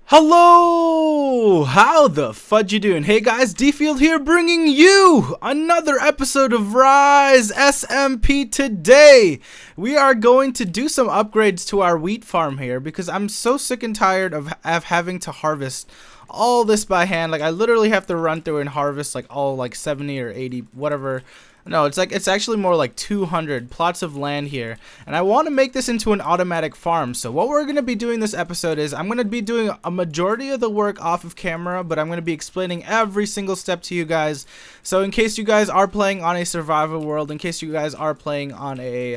Hello! How the fudge you doing? Hey guys, DField here bringing you another episode of RaZer SMP today. We are going to do some upgrades to our wheat farm here because I'm so sick and tired of having to harvest all this by hand. Like I literally have to run through and harvest like all like 70 or 80 whatever. No, it's actually more like 200 plots of land here, and I want to make this into an automatic farm. So what we're going to be doing this episode is I'm going to be doing a majority of the work off of camera, but I'm going to be explaining every single step to you guys. So in case you guys are playing on a survival world, in case you guys are playing on a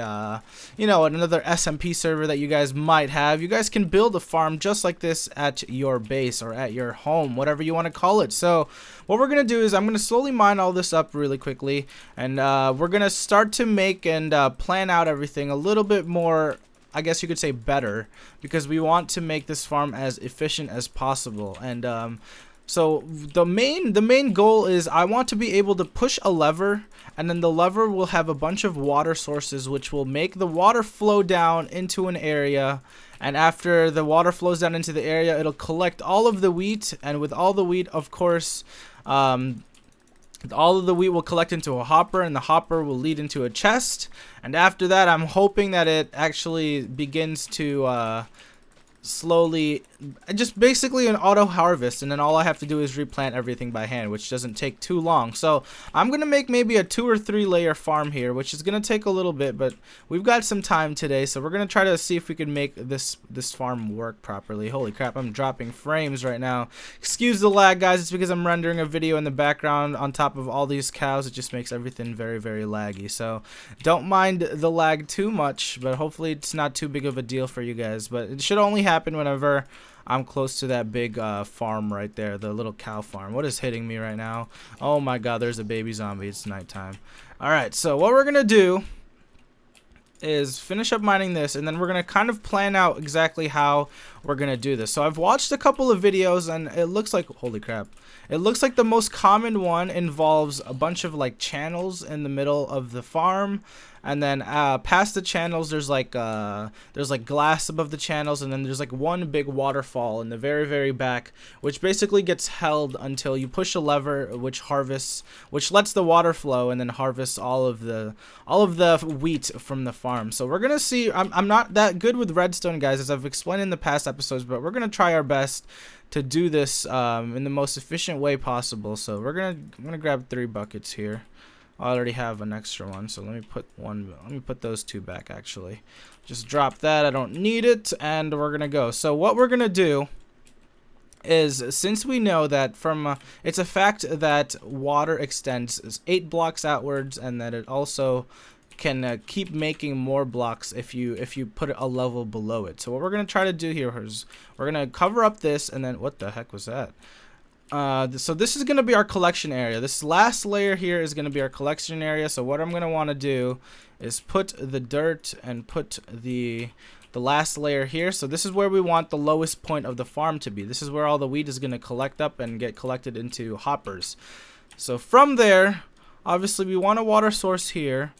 another SMP server that you guys might have, you guys can build a farm just like this at your base or at your home, whatever you want to call it. So what we're going to do is I'm going to slowly mine all this up really quickly, and we're going to start to make and plan out everything a little bit more, I guess you could say better, because we want to make this farm as efficient as possible. And so the main goal is I want to be able to push a lever, and then the lever will have a bunch of water sources which will make the water flow down into an area. And after the water flows down into the area, it'll collect all of the wheat, and with all the wheat, of course, all of the wheat will collect into a hopper, and the hopper will lead into a chest. And after that, I'm hoping that it actually begins to slowly, just basically an auto harvest, and then all I have to do is replant everything by hand, which doesn't take too long. So I'm gonna make maybe a 2 or 3 layer farm here, which is gonna take a little bit, but we've got some time today, so we're gonna try to see if we can make this farm work properly. Holy crap, I'm dropping frames right now. Excuse the lag, guys. It's because I'm rendering a video in the background on top of all these cows. It just makes everything very, very laggy, so don't mind the lag too much, but hopefully it's not too big of a deal for you guys. But it should only happen whenever I'm close to that big farm right there, the little cow farm. What is hitting me right now? Oh my god, there's a baby zombie. It's nighttime. Alright, so what we're gonna do is finish up mining this, and then we're gonna kind of plan out exactly how we're gonna do this. So I've watched a couple of videos, and it looks like, holy crap, it looks like the most common one involves a bunch of like channels in the middle of the farm, and then past the channels there's like glass above the channels, and then there's like one big waterfall in the very, very back, which basically gets held until you push a lever which lets the water flow and then harvests all of the wheat from the farm. So we're gonna see. I'm not that good with redstone, guys, as I've explained in the past episodes, but we're gonna try our best to do this in the most efficient way possible. So I'm gonna grab 3 buckets here. I already have an extra one, so let me put those 2 back. Actually, just drop that, I don't need it, and we're gonna go. So what we're gonna do is, since we know that it's a fact that water extends 8 blocks outwards, and that it also can keep making more blocks if you put a level below it. So what we're gonna try to do here is we're gonna cover up this, and then what the heck was that? So this is going to be our collection area. This last layer here is going to be our collection area. So what I'm going to want to do is put the dirt and put the last layer here. So this is where we want the lowest point of the farm to be. This is where all the wheat is going to collect up and get collected into hoppers. So from there, obviously we want a water source here.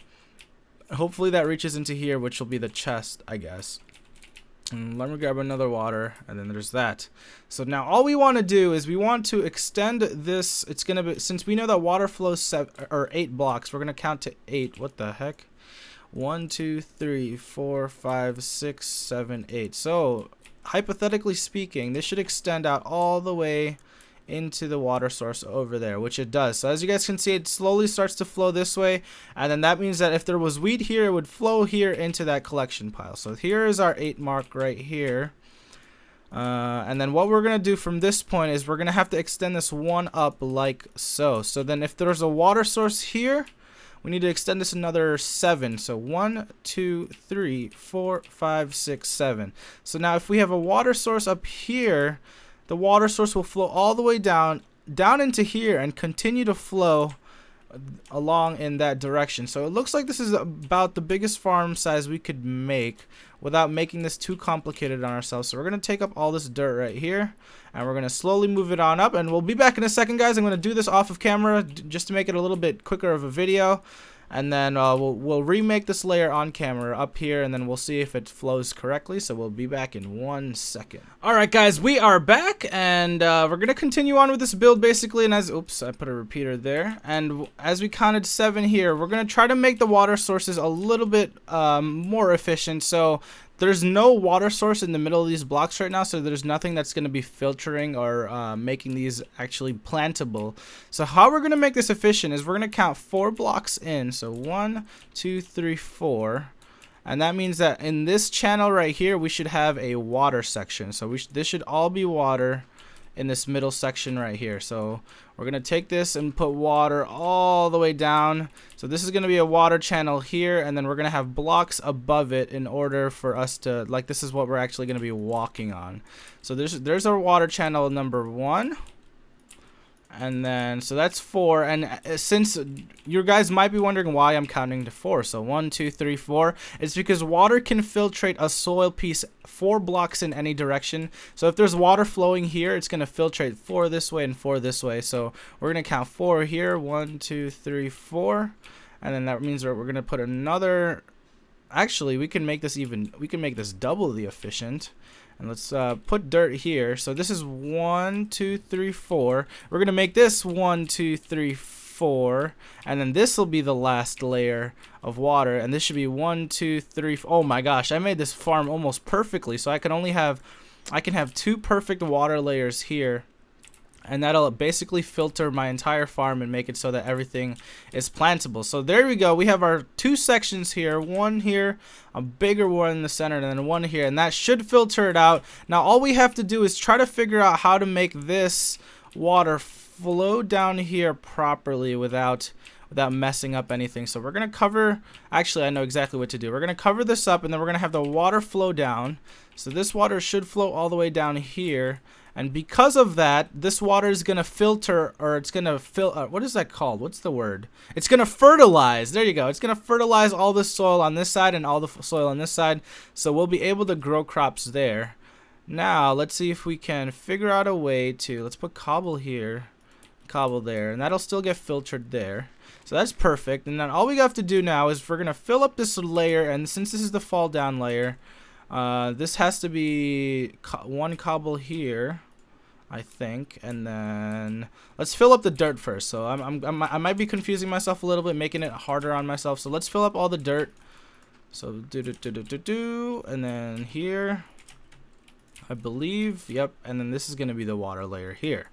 Hopefully that reaches into here, which will be the chest, I guess. And let me grab another water, and then there's that. So now all we want to do is we want to extend this. It's gonna be, since we know that water flows 8 blocks, we're gonna count to 8. What the heck? 1, 2, 3, 4, 5, 6, 7, 8. So hypothetically speaking, this should extend out all the way into the water source over there, which it does. So as you guys can see, it slowly starts to flow this way, and then that means that if there was wheat here, it would flow here into that collection pile. So here is our 8 mark right here, and then what we're gonna do from this point is we're gonna have to extend this one up like so. So then if there's a water source here, we need to extend this another 7. So 1, 2, 3, 4, 5, 6, 7. So now if we have a water source up here, the water source will flow all the way down into here and continue to flow along in that direction. So it looks like this is about the biggest farm size we could make without making this too complicated on ourselves. So we're going to take up all this dirt right here, and we're going to slowly move it on up, and we'll be back in a second, guys. I'm going to do this off of camera just to make it a little bit quicker of a video. and then we'll remake this layer on camera up here, and then we'll see if it flows correctly. So we'll be back in 1 second. Alright guys, we are back, and we're gonna continue on with this build basically, and oops, I put a repeater there, and as we counted 7 here, we're gonna try to make the water sources a little bit more efficient. So there's no water source in the middle of these blocks right now, so there's nothing that's going to be filtering or making these actually plantable. So how we're going to make this efficient is we're going to count 4 blocks in. So 1, 2, 3, 4. And that means that in this channel right here, we should have a water section. So this should all be water in this middle section right here. So we're gonna take this and put water all the way down. So this is gonna be a water channel here, and then we're gonna have blocks above it in order for us to, like, this is what we're actually gonna be walking on. So there's our water channel number 1. And then, so that's 4, and since you guys might be wondering why I'm counting to 4, so 1, 2, 3, 4, it's because water can filtrate a soil piece 4 blocks in any direction. So if there's water flowing here, it's going to filtrate 4 this way and 4 this way. So we're going to count 4 here, 1, 2, 3, 4, and then that means we're going to put another, actually we can make this double the efficient. And let's put dirt here. So this is 1, 2, 3, 4. We're gonna make this 1, 2, 3, 4, and then this will be the last layer of water. And this should be 1, 2, 3. Oh my gosh! I made this farm almost perfectly. So I can have 2 perfect water layers here. And that'll basically filter my entire farm and make it so that everything is plantable. So there we go. We have our 2 sections here. One here, a bigger one in the center, and then one here. And that should filter it out. Now all we have to do is try to figure out how to make this water flow down here properly without messing up anything. So we're going to cover, actually I know exactly what to do. We're going to cover this up, and then we're going to have the water flow down. So this water should flow all the way down here. And because of that, this water is going to filter, or it's going to what is that called? What's the word? It's going to fertilize. There you go. It's going to fertilize all the soil on this side and all the soil on this side. So we'll be able to grow crops there. Now, let's see if we can figure out a way to, let's put cobble here, cobble there, and that'll still get filtered there. So that's perfect. And then all we have to do now is we're going to fill up this layer, and since this is the fall down layer, this has to be 1 cobble here, I think, and then let's fill up the dirt first. So I might be confusing myself a little bit, making it harder on myself. So let's fill up all the dirt. So and then here, I believe, yep, and then this is gonna be the water layer here.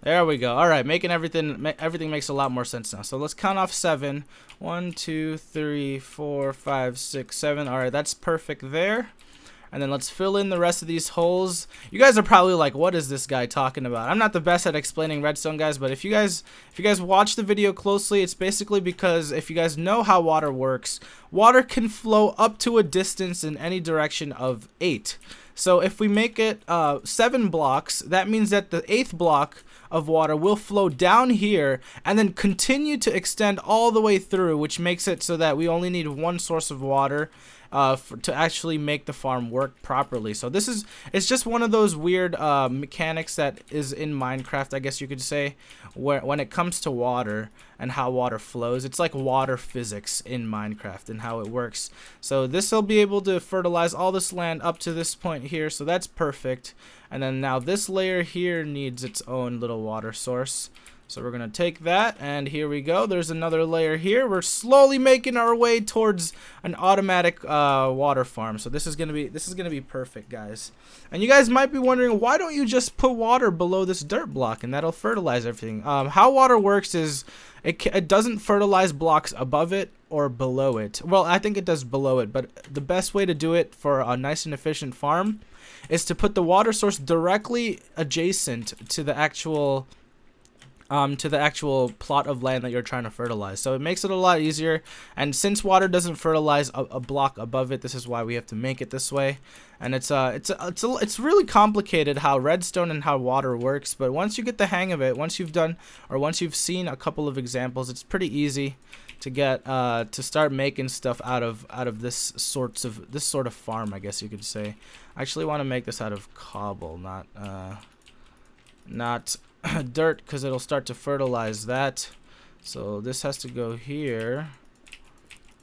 There we go. All right, making everything makes a lot more sense now. So let's count off 7. 1, 2, 3, 4, 5, 6, 7. All right, that's perfect there. And then let's fill in the rest of these holes. You guys are probably like, what is this guy talking about? I'm not the best at explaining redstone, guys, but if you guys watch the video closely, it's basically because if you guys know how water works, water can flow up to a distance in any direction of 8. So if we make it 7 blocks, that means that the 8th block of water will flow down here and then continue to extend all the way through, which makes it so that we only need 1 source of water to actually make the farm work properly. So it's just one of those weird mechanics that is in Minecraft, I guess you could say, where when it comes to water and how water flows, it's like water physics in Minecraft and how it works. So this will be able to fertilize all this land up to this point here, so that's perfect. And then now this layer here needs its own little water source. So we're gonna take that, and here we go. There's another layer here. We're slowly making our way towards an automatic water farm. So this is gonna be perfect, guys. And you guys might be wondering, why don't you just put water below this dirt block and that'll fertilize everything? How water works is it doesn't fertilize blocks above it or below it. Well, I think it does below it, but the best way to do it for a nice and efficient farm is to put the water source directly adjacent to the actual plot of land that you're trying to fertilize. So it makes it a lot easier, and since water doesn't fertilize a block above it, this is why we have to make it this way. And it's really complicated how redstone and how water works, but once you get the hang of it, once you've seen a couple of examples, it's pretty easy to get to start making stuff out of this sort of farm, I guess you could say. I actually want to make this out of cobble, not dirt, because it'll start to fertilize that. So this has to go here,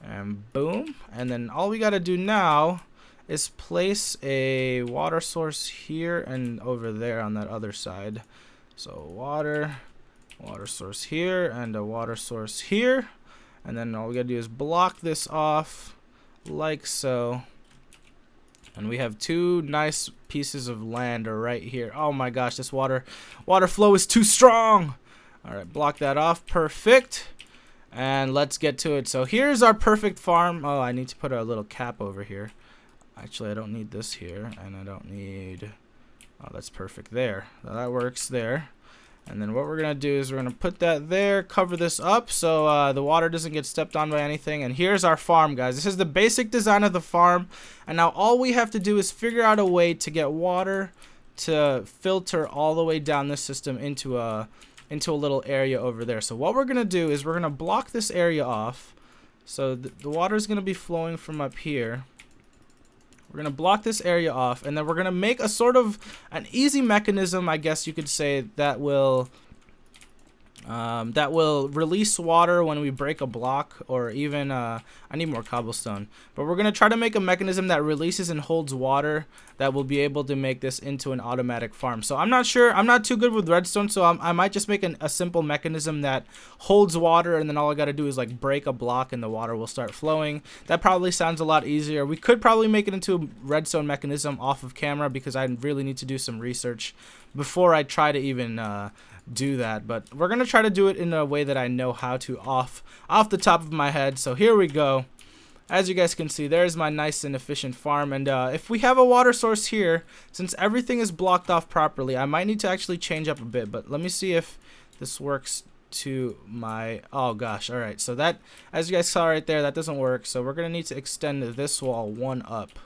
And boom. And then all we got to do now is place a water source here and over there on that other side. So water source here, and a water source here. And then all we gotta do is block this off like so. And we have two nice pieces of land right here. Oh my gosh, this water flow is too strong. Alright, block that off. Perfect. And let's get to it. So here's our perfect farm. Oh, I need to put a little cap over here. Actually, I don't need this here, and I don't need... Oh, that's perfect there. So that works there. And then what we're going to do is we're going to put that there, cover this up so the water doesn't get stepped on by anything. And here's our farm, guys. This is the basic design of the farm. And now all we have to do is figure out a way to get water to filter all the way down this system into a little area over there. So what we're going to do is we're going to block this area off. So the water is going to be flowing from up here. We're going to block this area off, and then we're going to make a sort of an easy mechanism, I guess you could say, that will release water when we break a block, or even, I need more cobblestone. But we're going to try to make a mechanism that releases and holds water that will be able to make this into an automatic farm. So I'm not sure, I'm not too good with redstone, so I might just make a simple mechanism that holds water, and then all I got to do is like break a block and the water will start flowing. That probably sounds a lot easier. We could probably make it into a redstone mechanism off of camera, because I really need to do some research before I try to even do that. But we're gonna try to do it in a way that I know how to off the top of my head. So here we go. As you guys can see, there's my nice and efficient farm. And if we have a water source here, since everything is blocked off properly, I might need to actually change up a bit. But let me see if this works to my... Oh gosh, alright. So that, as you guys saw right there, that doesn't work. So we're gonna need to extend this wall one up.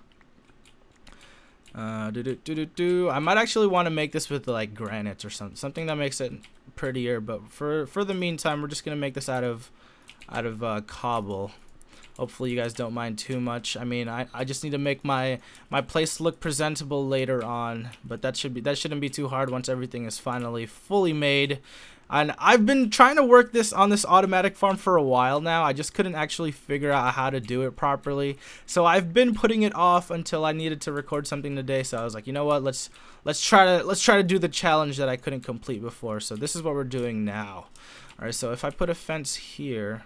I might actually want to make this with like granite or something that makes it prettier, but for the meantime we're just gonna make this out of cobble. Hopefully you guys don't mind too much. I mean, I just need to make my place look presentable later on, but that shouldn't be too hard once everything is finally fully made. And I've been trying to work on this automatic farm for a while now. I just couldn't actually figure out how to do it properly. So I've been putting it off until I needed to record something today. So I was like, you know what? Let's try to do the challenge that I couldn't complete before. So this is what we're doing now. All right. So if I put a fence here,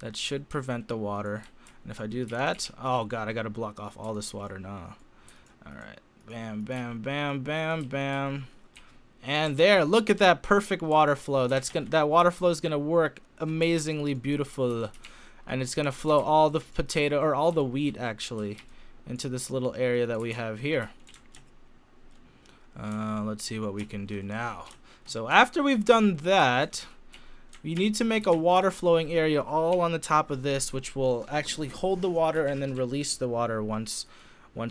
that should prevent the water. And if I do that, oh god, I got to block off all this water now. All right. Bam, bam, bam, bam, bam. And there, look at that perfect water flow. That water flow is gonna work amazingly beautiful, and it's gonna flow all the potato, or all the wheat actually, into this little area that we have here. Let's see what we can do now. So after we've done that, we need to make a water flowing area all on the top of this, which will actually hold the water and then release the water once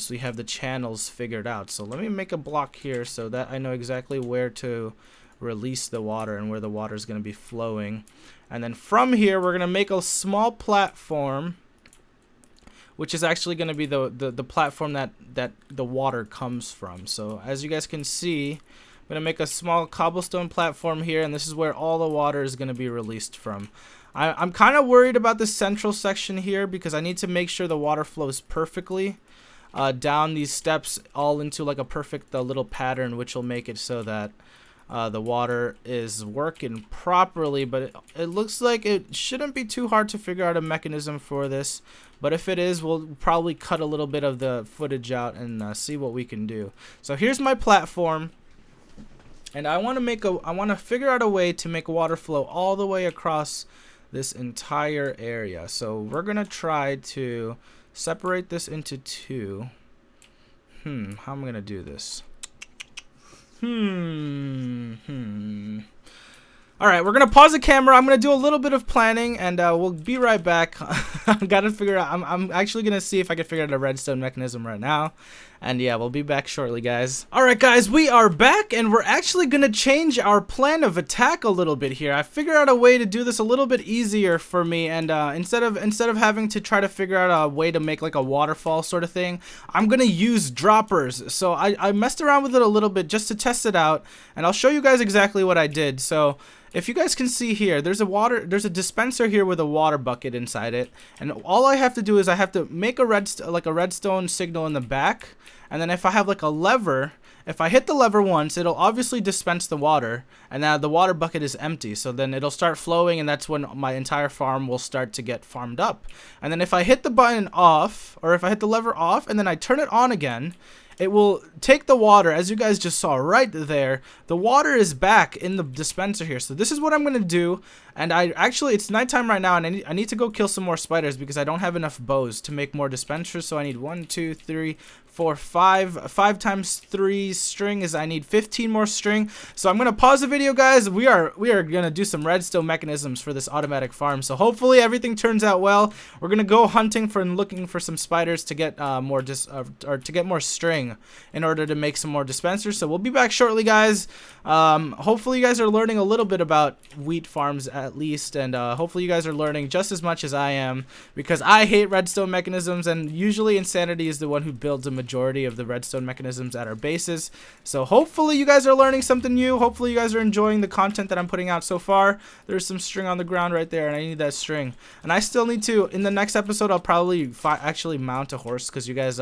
we have the channels figured out. So let me make a block here so that I know exactly where to release the water and where the water is going to be flowing. And then from here we're going to make a small platform, which is actually going to be the platform that the water comes from. So as you guys can see, I'm going to make a small cobblestone platform here, and this is where all the water is going to be released from. I'm kind of worried about the central section here, because I need to make sure the water flows perfectly down these steps all into like a perfect little pattern, which will make it so that the water is working properly. But it looks like it shouldn't be too hard to figure out a mechanism for this, but if it is, we'll probably cut a little bit of the footage out and see what we can do. So here's my platform, and I want to figure out a way to make water flow all the way across this entire area. So we're gonna try to separate this into two. How am I gonna do this? Alright, we're gonna pause the camera. I'm gonna do a little bit of planning, and we'll be right back. I gotta figure out, I'm actually gonna see if I can figure out a redstone mechanism right now. And yeah, we'll be back shortly, guys. Alright guys, we are back, and we're actually gonna change our plan of attack a little bit here. I figured out a way to do this a little bit easier for me, and instead of having to try to figure out a way to make like a waterfall sort of thing, I'm gonna use droppers. So I messed around with it a little bit just to test it out, and I'll show you guys exactly what I did. So if you guys can see here, there's a dispenser here with a water bucket inside it, and all I have to do is I have to make a redstone signal in the back, and then if I have like a lever, if I hit the lever once, it'll obviously dispense the water, and now the water bucket is empty, so then it'll start flowing, and that's when my entire farm will start to get farmed up. And then if I hit the button off, or if I hit the lever off, and then I turn it on again, it will take the water, as you guys just saw right there. The water is back in the dispenser here. So this is what I'm going to do. And it's nighttime right now, and I need to go kill some more spiders because I don't have enough bows to make more dispensers. So I need 1, 2, 3, 4, 5. 5 times 3 string is I need 15 more string. So I'm going to pause the video, guys. We are going to do some redstone mechanisms for this automatic farm. So hopefully everything turns out well. We're going to go hunting for and looking for some spiders to get more string in order to make some more dispensers. So we'll be back shortly, guys. Hopefully you guys are learning a little bit about wheat farms at least, and hopefully you guys are learning just as much as I am, because I hate redstone mechanisms, and usually Insanity is the one who builds a majority of the redstone mechanisms at our bases. So hopefully you guys are learning something new. Hopefully you guys are enjoying the content that I'm putting out so far. There's some string on the ground right there, and I need that string, and I still need to, in the next episode, I'll probably actually mount a horse, because you guys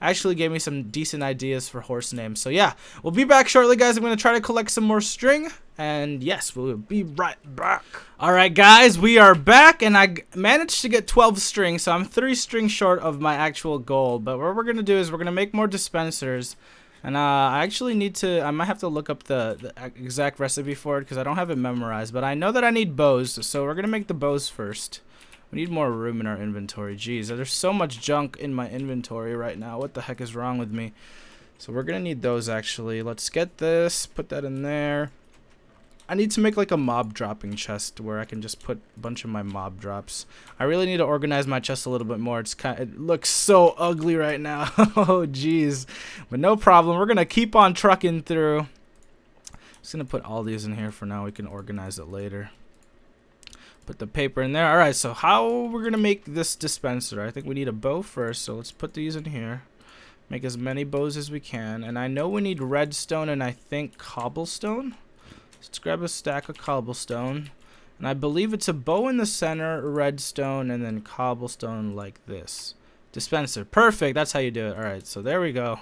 actually gave me some decent ideas for horse names. So yeah, we'll be back shortly, guys. I'm going to try to collect some more string, and yes, we'll be right back. Alright, guys, we are back, and I managed to get 12 string, so I'm 3 string short of my actual goal. But what we're going to do is we're going to make more dispensers, and I actually need to, I might have to look up the exact recipe for it because I don't have it memorized, but I know that I need bows, so we're going to make the bows first. We need more room in our inventory. Jeez, there's so much junk in my inventory right now. What the heck is wrong with me? So we're going to need those, actually. Let's get this, put that in there. I need to make like a mob dropping chest where I can just put a bunch of my mob drops. I really need to organize my chest a little bit more. It looks so ugly right now. Oh jeez. But no problem. We're gonna keep on trucking through. Just gonna put all these in here for now. We can organize it later. Put the paper in there. Alright, so how we're gonna make this dispenser? I think we need a bow first, so let's put these in here. Make as many bows as we can. And I know we need redstone and I think cobblestone. Let's grab a stack of cobblestone, and I believe it's a bow in the center, redstone, and then cobblestone like this. Dispenser. Perfect. That's how you do it. Alright, so there we go.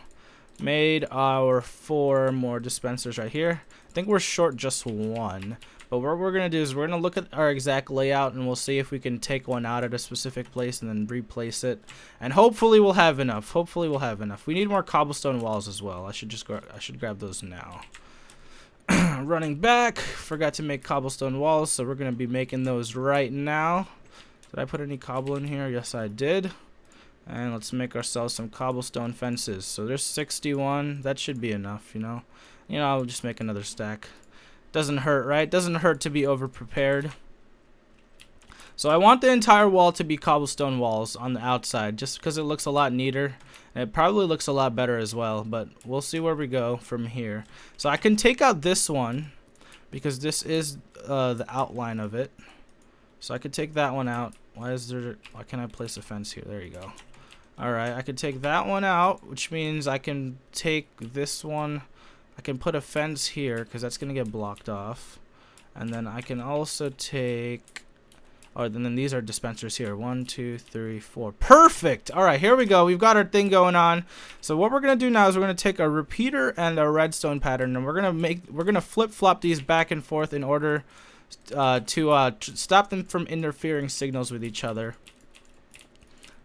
Made our 4 more dispensers right here. I think we're short just 1. But what we're going to do is we're going to look at our exact layout, and we'll see if we can take one out at a specific place and then replace it. And hopefully we'll have enough. Hopefully we'll have enough. We need more cobblestone walls as well. I should grab those now. Running back, forgot to make cobblestone walls, so we're going to be making those right now. Did I put any cobble in here? Yes, I did. And let's make ourselves some cobblestone fences. So there's 61. That should be enough, you know. I'll just make another stack. Doesn't hurt, right? Doesn't hurt to be over-prepared. So I want the entire wall to be cobblestone walls on the outside, just because it looks a lot neater. And it probably looks a lot better as well, but we'll see where we go from here. So I can take out this one, because this is the outline of it. So I could take that one out. Why can't I place a fence here? There you go. Alright, I could take that one out, which means I can take this one. I can put a fence here, because that's going to get blocked off. And then I can also take... Oh, and then these are dispensers here. 1, 2, 3, 4. Perfect. All right, here we go. We've got our thing going on. So what we're gonna do now is we're gonna take a repeater and a redstone pattern, and we're gonna flip flop these back and forth in order to stop them from interfering signals with each other.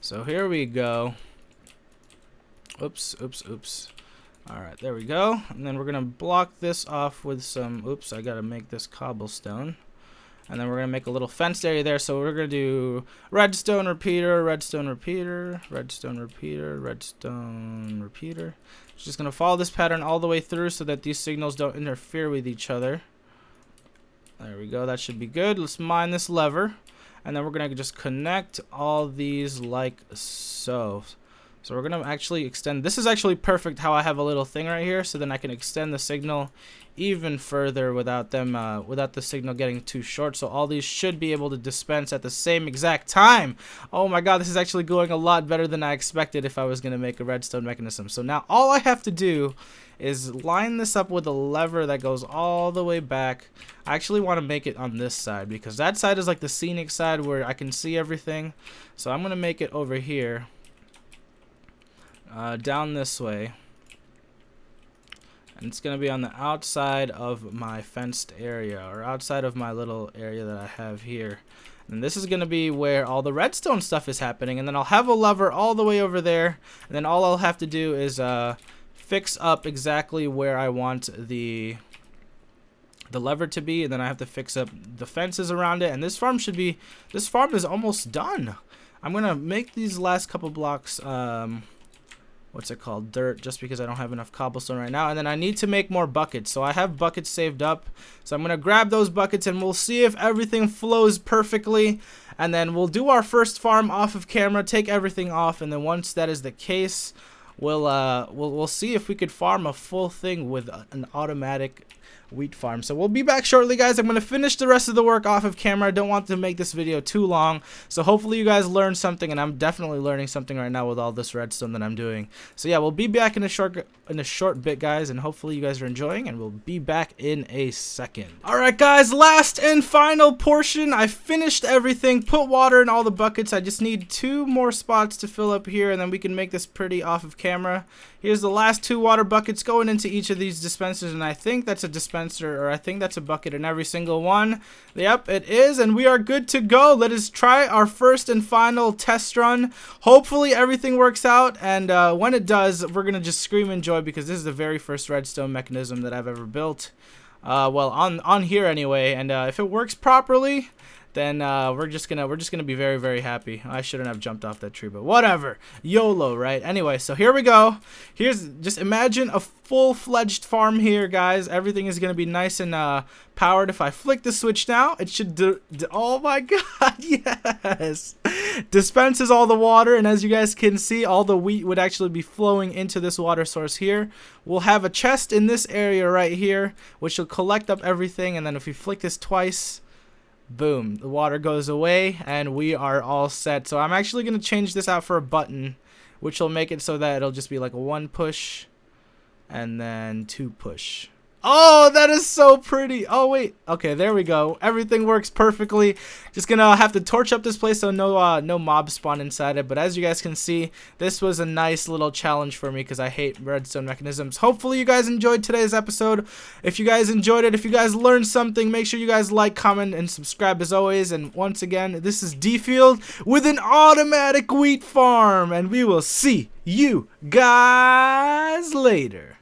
So here we go. Oops, oops, oops. All right, there we go. And then we're gonna block this off with some. Oops, I gotta make this cobblestone. And then we're going to make a little fenced area there. So we're going to do redstone repeater, redstone repeater, redstone repeater, redstone repeater. Just going to follow this pattern all the way through so that these signals don't interfere with each other. There we go. That should be good. Let's mine this lever. And then we're going to just connect all these like so. So we're going to actually extend. This is actually perfect how I have a little thing right here. So then I can extend the signal even further without the signal getting too short. So all these should be able to dispense at the same exact time. Oh my god, this is actually going a lot better than I expected if I was going to make a redstone mechanism. So now all I have to do is line this up with a lever that goes all the way back. I actually want to make it on this side because that side is like the scenic side where I can see everything. So I'm going to make it over here, down this way. And it's going to be on the outside of my fenced area, or outside of my little area that I have here. And this is going to be where all the redstone stuff is happening. And then I'll have a lever all the way over there. And then all I'll have to do is fix up exactly where I want the lever to be. And then I have to fix up the fences around it. And this farm is almost done. I'm going to make these last couple blocks, what's it called, dirt, just because I don't have enough cobblestone right now. And then I need to make more buckets, so I have buckets saved up, so I'm gonna grab those buckets and we'll see if everything flows perfectly, and then we'll do our first farm off of camera, take everything off, and then once that is the case, we'll see if we could farm a full thing with an automatic wheat farm. So we'll be back shortly, guys. I'm going to finish the rest of the work off of camera. I don't want to make this video too long, so hopefully you guys learned something, and I'm definitely learning something right now with all this redstone that I'm doing. So yeah, we'll be back in a short bit, guys, and hopefully you guys are enjoying, and we'll be back in a second. Alright guys, last and final portion. I finished everything, put water in all the buckets. I just need 2 more spots to fill up here, and then we can make this pretty off of camera. Here's the last 2 water buckets going into each of these dispensers, and I think that's a dispenser, or I think that's a bucket in every single one. Yep, it is, and we are good to go. Let us try our first and final test run. Hopefully everything works out, and when it does, we're gonna just scream and joy because this is the very first redstone mechanism that I've ever built. Well, on here anyway, and if it works properly, then we're just gonna be very, very happy. I shouldn't have jumped off that tree, but whatever. YOLO, right? Anyway, so here we go. Just imagine a full-fledged farm here, guys. Everything is gonna be nice and powered. If I flick the switch now, it should oh my god, yes, dispenses all the water, and as you guys can see, all the wheat would actually be flowing into this water source here. We'll have a chest in this area right here, which will collect up everything, and then if we flick this twice, boom, the water goes away and we are all set. So I'm actually going to change this out for a button, which will make it so that it'll just be like a 1 push and then 2 push. Oh, that is so pretty. Oh wait, okay, there we go. Everything works perfectly. Just gonna have to torch up this place so no mobs spawn inside it. But as you guys can see, this was a nice little challenge for me because I hate redstone mechanisms. Hopefully you guys enjoyed today's episode. If you guys enjoyed it, if you guys learned something, make sure you guys like, comment, and subscribe as always. And once again, this is DField with an automatic wheat farm, and we will see you guys later.